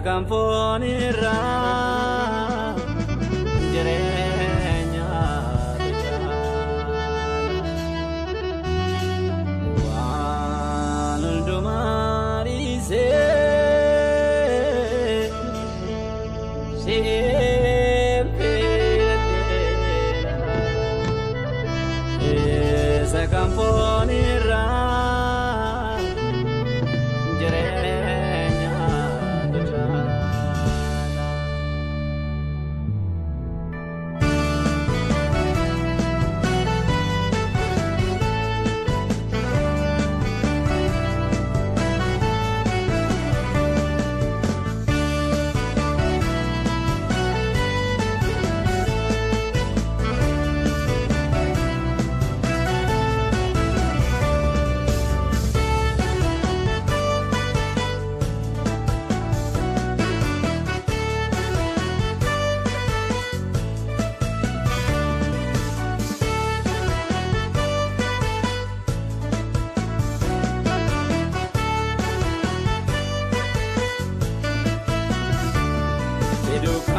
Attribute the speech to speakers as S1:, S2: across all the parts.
S1: Sakamfonirra jirenya walundumari se Sakamfonirra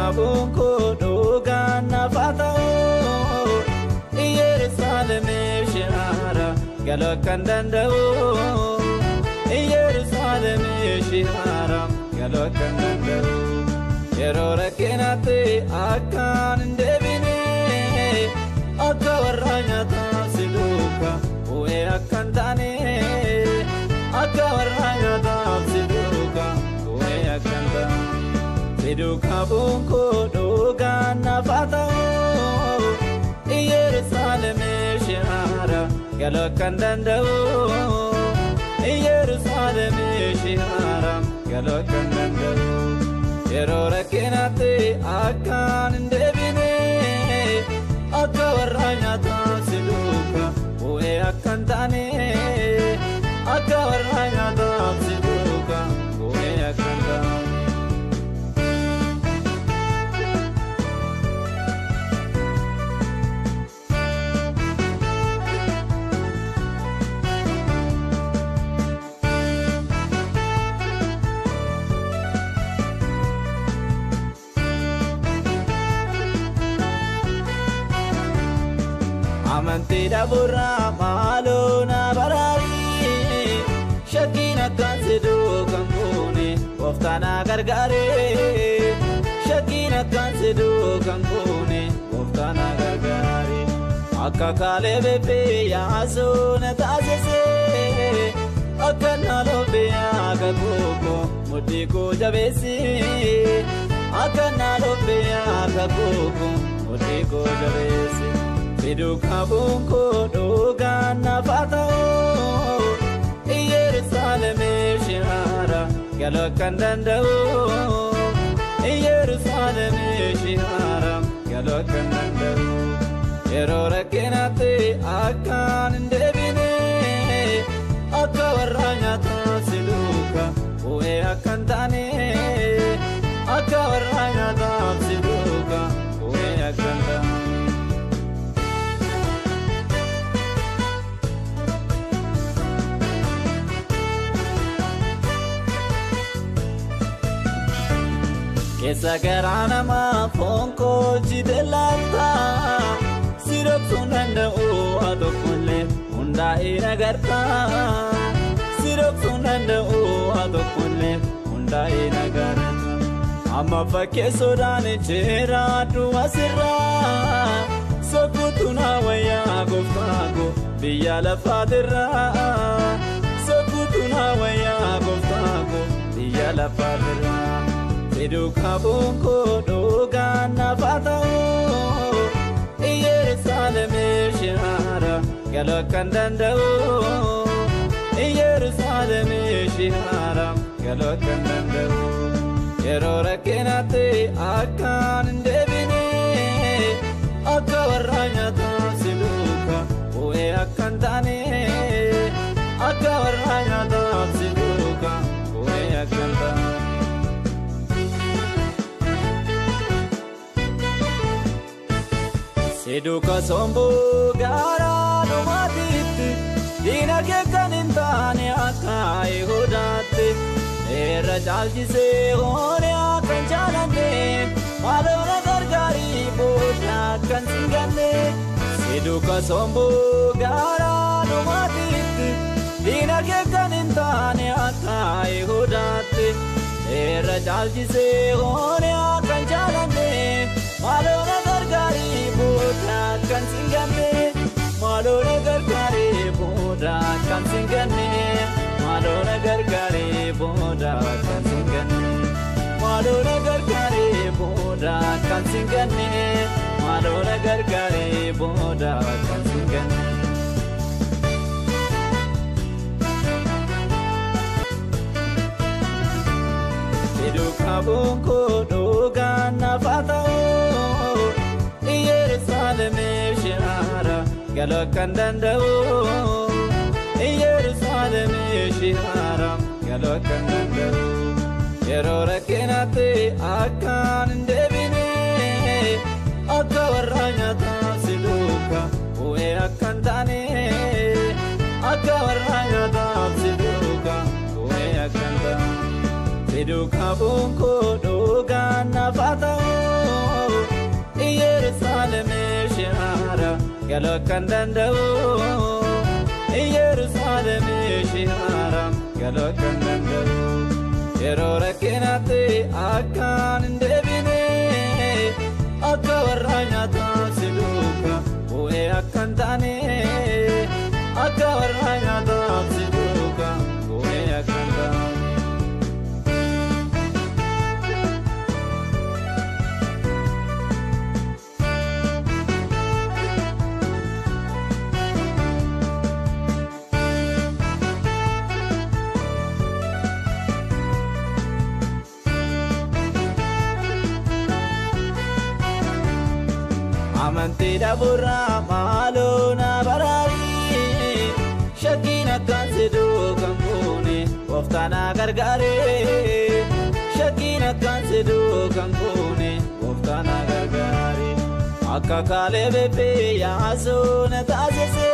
S1: Abunko dogana fatao Yerusalem shihara galokandandao Yerusalem shihara galokandandao Yerora kenate akan ndebine akawaranya tasiduka uwe akantane akawaranya tasiduka uwe akantane Siduka bunko dogana fatao Yerusalem shihara galokandandao Yerusalem shihara galokandandao Yerora kenate akan ndebine akawaranya tasiduka uwe akantane akawaranya tasiduka uwe akantane Amanti dabura malona barari Shakina kansidu kankuni Waftana gargare Shakina kansidu kankuni Waftana gargare Akka kale bebe yaasuna taasise Akka nalobe aga koko Mudiko jabesi Akka nalobe aga koko Mudiko jabesi Siduka bunko dogana fatao Yerusalem shihara galokandandao Yerusalem shihara galokandandao Yerora kenate akan ndebine akawaranya tasiduka uwe akantane akawaranya tasiduka uwe akantane Kesa garana ma fonko jidelata Sirop sunanda o adokulle unda inagarta Sirop sunanda o adokulle unda inagarta Amma fakke sodane chera tu asira Sokutuna waya goftago biya la fadira Sokutuna waya goftago biya la fadira Siduka bunko dogana fatao Yerusalem shihara galokandandao Yerusalem shihara galokandandao Yerora kenate akan ndebine akawaranya tasiduka uwe akantane akawaranya tasiduka uwe akantane Siduka sombo gara no matit dina ke kanintane akai hodate rajal jise hone akan jalanne malona gargari boda kan singane siduka sombo gara no matit dina ke kanintane atai hodate rajal jise hone akan jalanne malona gargari boda kan singane malona gargari boda kan singane malona gargari boda kan singane malona gargari boda kan singane malona gargari boda kan singane Hiduka bunko dogan nafatao Yerusalem shihara galokan dandao Yerusalem shihara galokan dandao Yerora kenate akan debine Akka warranya tafsiduka Ue akan tane Akka warranya tafsiduka Ue akan tane Hiduka bunko dogan nafatao Yerusalem shihara galokan dandao Yerusalem shihara galokan dandao Yerora kenate akan debine Akka warranya tafsiduka Ue akan tane Akka warranya tafsiduka Ue akan tane Amanti dabura malona barari Shakina kan sedu kankune Waftana gargare Shakina kan sedu kankune Waftana gargare Akka kalebe pe yaso natazese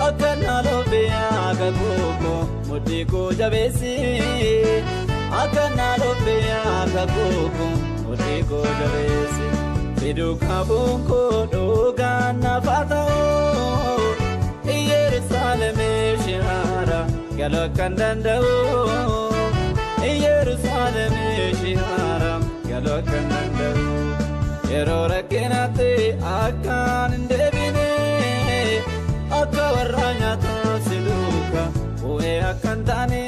S1: Akka nalobe aga koko Mudiko jabesi Akka nalobe aga koko Mudiko jabesi Hiduka bunko dogan nafatao Yerusalem shihara galokan dandao Yerusalem shihara galokan dandao Yerora kenate akan debine Akka warranya tafsiduka Ue akan tane